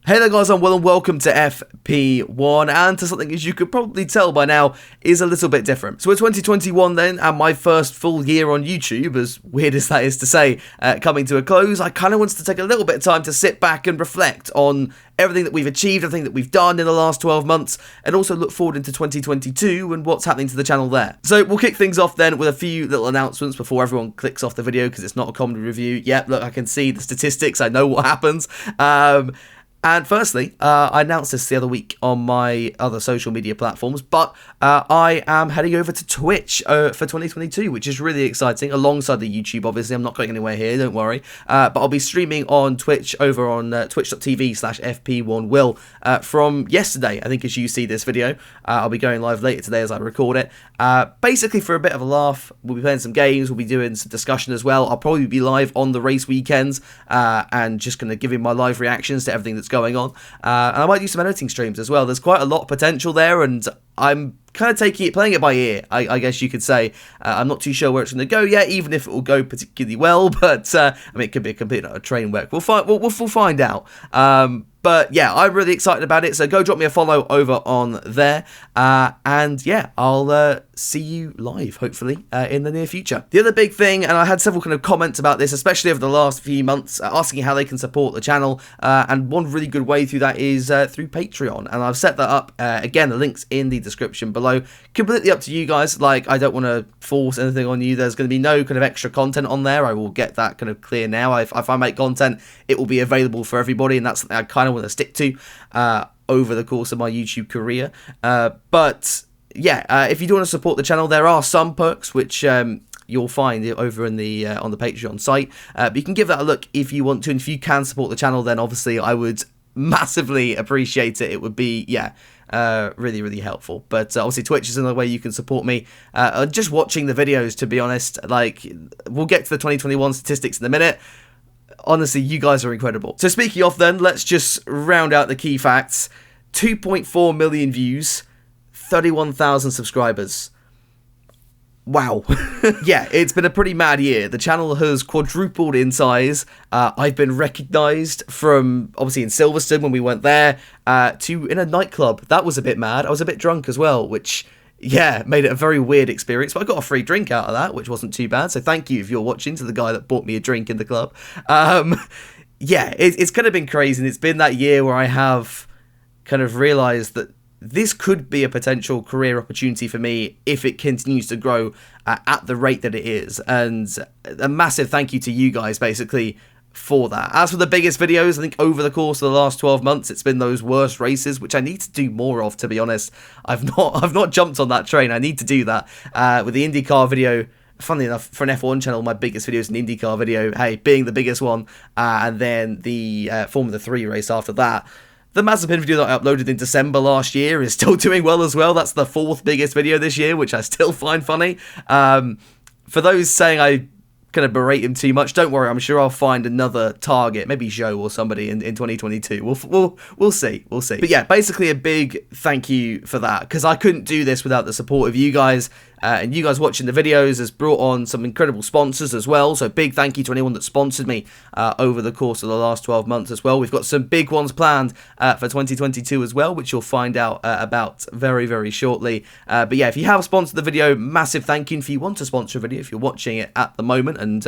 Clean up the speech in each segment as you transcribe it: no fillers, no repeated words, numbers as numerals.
Hey there guys, and welcome to FP1, and to something, as you could probably tell by now, is a little bit different. So it's 2021 then, and my first full year on YouTube, as weird as that is to say, coming to a close. I kind of wanted to take a little bit of time to sit back and reflect on everything that we've achieved, everything that we've done in the last 12 months, and also look forward into 2022 and what's happening to the channel there. So we'll kick things off then with a few little announcements before everyone clicks off the video, because it's not a comedy review. Yep, look, I can see the statistics, I know what happens. And firstly, I announced this the other week on my other social media platforms, but I am heading over to Twitch for 2022, which is really exciting, alongside the YouTube, obviously. I'm not going anywhere here, don't worry. But I'll be streaming on Twitch over on twitch.tv/FP1Will from yesterday, I think, as you see this video. I'll be going live later today as I record it. Basically, for a bit of a laugh, we'll be playing some games, we'll be doing some discussion as well. I'll probably be live on the race weekends and just going to give you my live reactions to everything that's going on, and I might do some editing streams as well. There's quite a lot of potential there, and I'm kind of playing it by ear, I guess you could say. I'm not too sure where it's going to go yet, even if it will go particularly well, but I mean, it could be a complete train wreck. We'll find out. But yeah, I'm really excited about it, so go drop me a follow over on there, and yeah, I'll see you live, hopefully, in the near future. The other big thing, and I had several kind of comments about this, especially over the last few months, asking how they can support the channel, and one really good way through that is through Patreon, and I've set that up. Again, the link's in the description below. Completely up to you guys. Like, I don't want to force anything on you. There's going to be no kind of extra content on there. I will get that kind of clear now. If I make content, it will be available for everybody, and that's something I kind of want to stick to over the course of my YouTube career. But yeah, if you do want to support the channel, there are some perks which you'll find over in the on the Patreon site. But you can give that a look if you want to, and if you can support the channel, then obviously I would massively appreciate it. It would be, yeah, really, really helpful. But obviously Twitch is another way you can support me. Just watching the videos, to be honest. Like, we'll get to the 2021 statistics in a minute. Honestly, you guys are incredible. So speaking of then, let's just round out the key facts. 2.4 million views, 31,000 subscribers. Wow. Yeah, it's been a pretty mad year. The channel has quadrupled in size. I've been recognised from, obviously, in Silverstone when we went there, to in a nightclub. That was a bit mad. I was a bit drunk as well, which, yeah, made it a very weird experience. But I got a free drink out of that, which wasn't too bad. So thank you, if you're watching, to the guy that bought me a drink in the club. Yeah, it's kind of been crazy. And it's been that year where I have kind of realised that this could be a potential career opportunity for me if it continues to grow at the rate that it is. And a massive thank you to you guys, basically, for that. As for the biggest videos, I think over the course of the last 12 months, it's been those worst races, which I need to do more of, to be honest. I've not jumped on that train. I need to do that. With the IndyCar video, funnily enough, for an F1 channel, my biggest video is an IndyCar video, hey, being the biggest one, and then the Formula 3 race after that. The Mazepin video that I uploaded in December last year is still doing well as well. That's the 4th biggest video this year, which I still find funny. For those saying I kind of berate him too much, don't worry, I'm sure I'll find another target, maybe Joe or somebody in 2022. We'll see. But yeah, basically a big thank you for that, because I couldn't do this without the support of you guys. And you guys watching the videos has brought on some incredible sponsors as well. So big thank you to anyone that sponsored me over the course of the last 12 months as well. We've got some big ones planned for 2022 as well, which you'll find out about very, very shortly. But yeah, if you have sponsored the video, massive thank you. And if you want to sponsor a video, if you're watching it at the moment, and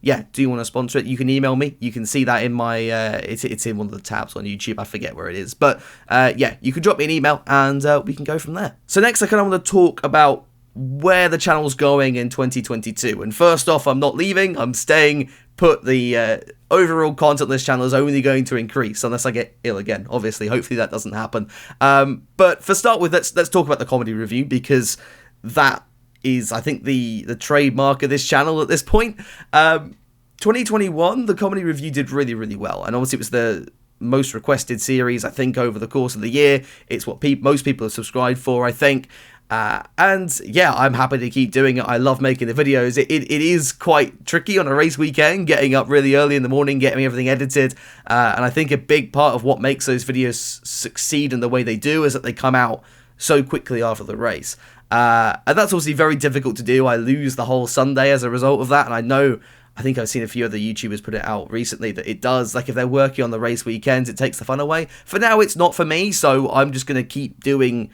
yeah, do you want to sponsor it, you can email me. You can see that in my, it's in one of the tabs on YouTube. I forget where it is. But yeah, you can drop me an email and we can go from there. So next, I kind of want to talk about where the channel's going in 2022. And first off, I'm not leaving, I'm staying put. The overall content on this channel is only going to increase unless I get ill again, obviously. Hopefully that doesn't happen. But for start with, let's talk about the comedy review, because that is, I think, the trademark of this channel at this point. 2021, the comedy review did really, really well, and obviously it was the most requested series, I think, over the course of the year. It's what most people have subscribed for, I think. And yeah, I'm happy to keep doing it. I love making the videos. It is quite tricky on a race weekend, getting up really early in the morning, getting everything edited. And I think a big part of what makes those videos succeed in the way they do is that they come out so quickly after the race. And that's obviously very difficult to do. I lose the whole Sunday as a result of that. And I know I think I've seen a few other YouTubers put it out recently that it does, like if they're working on the race weekends, it takes the fun away. For now, it's not for me, so I'm just going to keep doing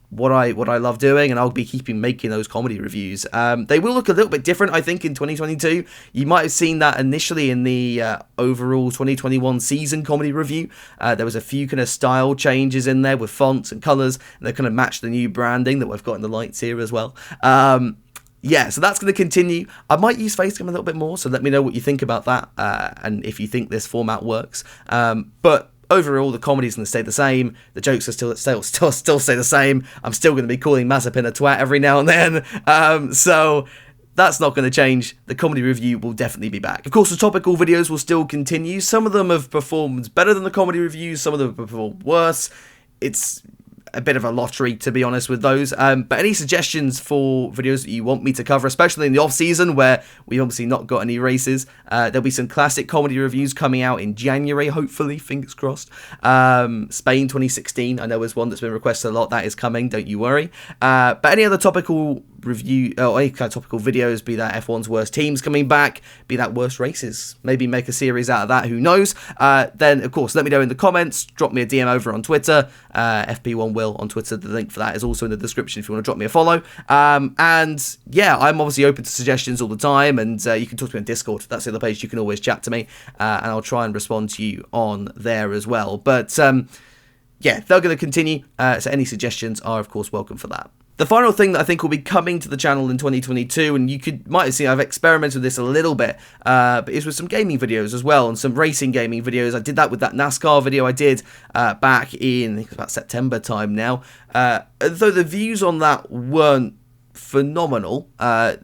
what I love doing, and I'll be keeping making those comedy reviews. They will look a little bit different, I think, in 2022. You might have seen that initially in the overall 2021 season comedy review. There was a few kind of style changes in there with fonts and colours, and they kind of match the new branding that we've got in the lights here as well. Yeah, so that's going to continue. I might use Facecam a little bit more, so let me know what you think about that, and if you think this format works. But overall, the comedy's going to stay the same. The jokes are still stay the same. I'm still going to be calling Mazepin a twat every now and then. So that's not going to change. The comedy review will definitely be back. Of course, the topical videos will still continue. Some of them have performed better than the comedy reviews. Some of them have performed worse. It's a bit of a lottery, to be honest, with those. But any suggestions for videos that you want me to cover, especially in the off-season where we've obviously not got any races, there'll be some classic comedy reviews coming out in January, hopefully, fingers crossed. Spain 2016, I know is one that's been requested a lot. That is coming, don't you worry. But any other topical review, or any kind of topical videos, be that F1's worst teams coming back, be that worst races, maybe make a series out of that, who knows. Then, of course, let me know in the comments, drop me a DM over on Twitter, FP1Will on Twitter. The link for that is also in the description if you want to drop me a follow. And yeah, I'm obviously open to suggestions all the time, and you can talk to me on Discord. That's the other page. You can always chat to me, and I'll try and respond to you on there as well. But yeah, they're going to continue, so any suggestions are, of course, welcome for that. The final thing that I think will be coming to the channel in 2022, and you might have seen I've experimented with this a little bit, but is with some gaming videos as well, and some racing gaming videos. I did that with that NASCAR video I did back in, I think it's about September time now. Though the views on that weren't phenomenal, I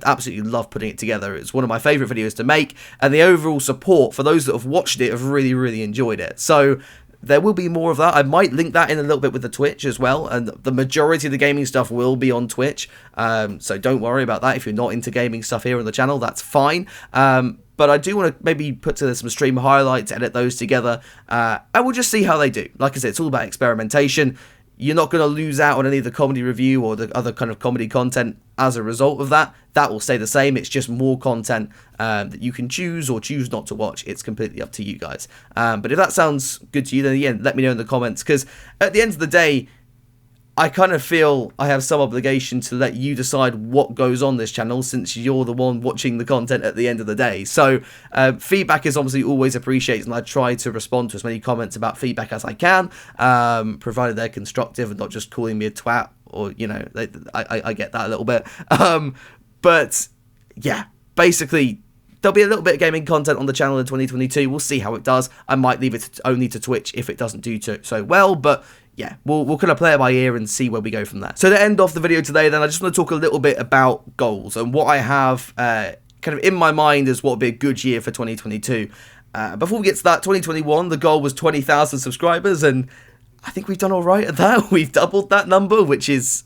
absolutely love putting it together. It's one of my favourite videos to make, and the overall support for those that have watched it have really, really enjoyed it. So there will be more of that. I might link that in a little bit with the Twitch as well, and the majority of the gaming stuff will be on Twitch, so don't worry about that. If you're not into gaming stuff here on the channel, that's fine. But I do want to maybe put together some stream highlights, edit those together, and we'll just see how they do. Like I said, it's all about experimentation. You're not going to lose out on any of the comedy review or the other kind of comedy content as a result of that. That will stay the same. It's just more content that you can choose or choose not to watch. It's completely up to you guys. But if that sounds good to you, then again, let me know in the comments. Because at the end of the day, I kind of feel I have some obligation to let you decide what goes on this channel, since you're the one watching the content at the end of the day. So feedback is obviously always appreciated, and I try to respond to as many comments about feedback as I can, provided they're constructive and not just calling me a twat, or, you know, I get that a little bit. But yeah, basically, there'll be a little bit of gaming content on the channel in 2022. We'll see how it does. I might leave it only to Twitch if it doesn't do so well, but yeah, we'll kind of play it by ear and see where we go from there. So to end off the video today, then, I just want to talk a little bit about goals and what I have kind of in my mind as what would be a good year for 2022. Before we get to that, 2021, the goal was 20,000 subscribers, and I think we've done all right at that. We've doubled that number, which is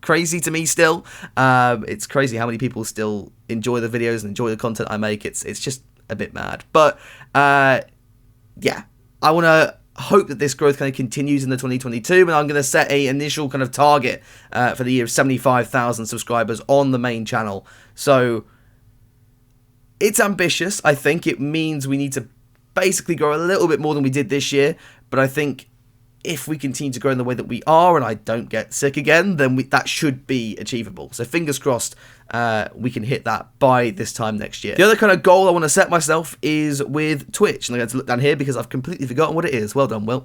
crazy to me still. It's crazy how many people still enjoy the videos and enjoy the content I make. It's just a bit mad. But yeah, I want to hope that this growth kind of continues in the 2022, and I'm going to set a initial kind of target for the year of 75,000 subscribers on the main channel. So it's ambitious. I think it means we need to basically grow a little bit more than we did this year, but I think if we continue to grow in the way that we are, and I don't get sick again, then that should be achievable. So fingers crossed we can hit that by this time next year. The other kind of goal I want to set myself is with Twitch, and I'm going to look down here because I've completely forgotten what it is. Well done, Will.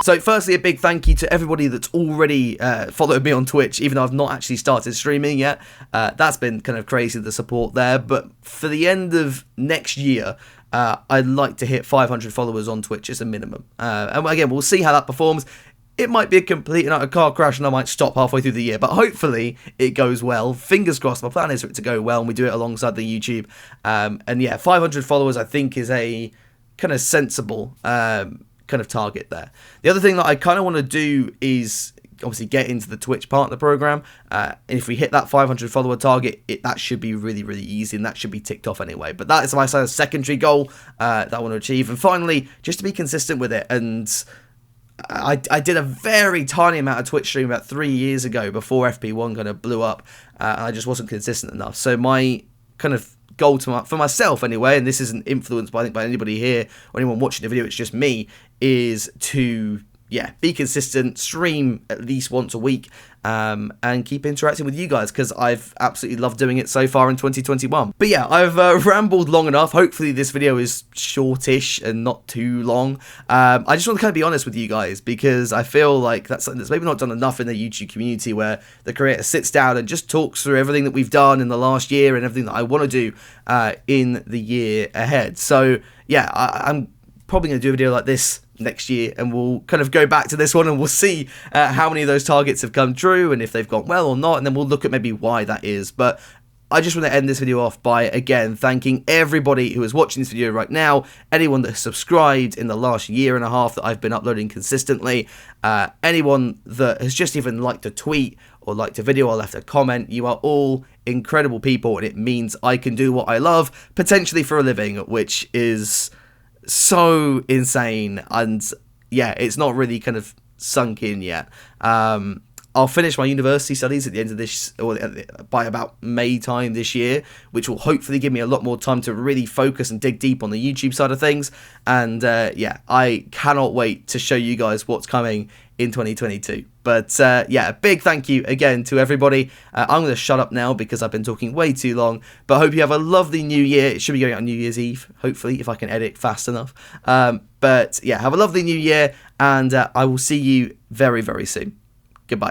So firstly, a big thank you to everybody that's already followed me on Twitch, even though I've not actually started streaming yet. That's been kind of crazy, the support there. But for the end of next year, I'd like to hit 500 followers on Twitch as a minimum. And again, we'll see how that performs. It might be a complete and utter car crash, and I might stop halfway through the year, but hopefully it goes well. Fingers crossed. My plan is for it to go well, and we do it alongside the YouTube. And yeah, 500 followers I think is a kind of sensible kind of target there. The other thing that I kind of want to do is obviously get into the Twitch partner program, and if we hit that 500 follower target, that should be really, really easy, and that should be ticked off anyway. But that is my secondary goal that I want to achieve. And finally, just to be consistent with it, and I did a very tiny amount of Twitch stream about 3 years ago before FP1 kind of blew up, and I just wasn't consistent enough. So my kind of goal for myself anyway, and this isn't influenced by anybody here or anyone watching the video, it's just me, is to be consistent, stream at least once a week, and keep interacting with you guys, because I've absolutely loved doing it so far in 2021. But yeah, I've rambled long enough. Hopefully this video is shortish and not too long. I just want to kind of be honest with you guys, because I feel like that's something that's maybe not done enough in the YouTube community, where the creator sits down and just talks through everything that we've done in the last year and everything that I want to do in the year ahead. So yeah, I'm probably going to do a video like this next year, and we'll kind of go back to this one and we'll see how many of those targets have come true and if they've gone well or not, and then we'll look at maybe why that is. But I just want to end this video off by, again, thanking everybody who is watching this video right now, anyone that has subscribed in the last year and a half that I've been uploading consistently, anyone that has just even liked a tweet or liked a video or left a comment. You are all incredible people, and it means I can do what I love, potentially for a living, which is so insane. And yeah, it's not really kind of sunk in yet. I'll finish my university studies at the end of this, or by about May time this year, which will hopefully give me a lot more time to really focus and dig deep on the YouTube side of things. And yeah, I cannot wait to show you guys what's coming in 2022. But yeah, a big thank you again to everybody. I'm going to shut up now because I've been talking way too long, but I hope you have a lovely new year. It should be going out on New Year's Eve, hopefully, if I can edit fast enough. But yeah, have a lovely new year, and I will see you very, very soon. Goodbye.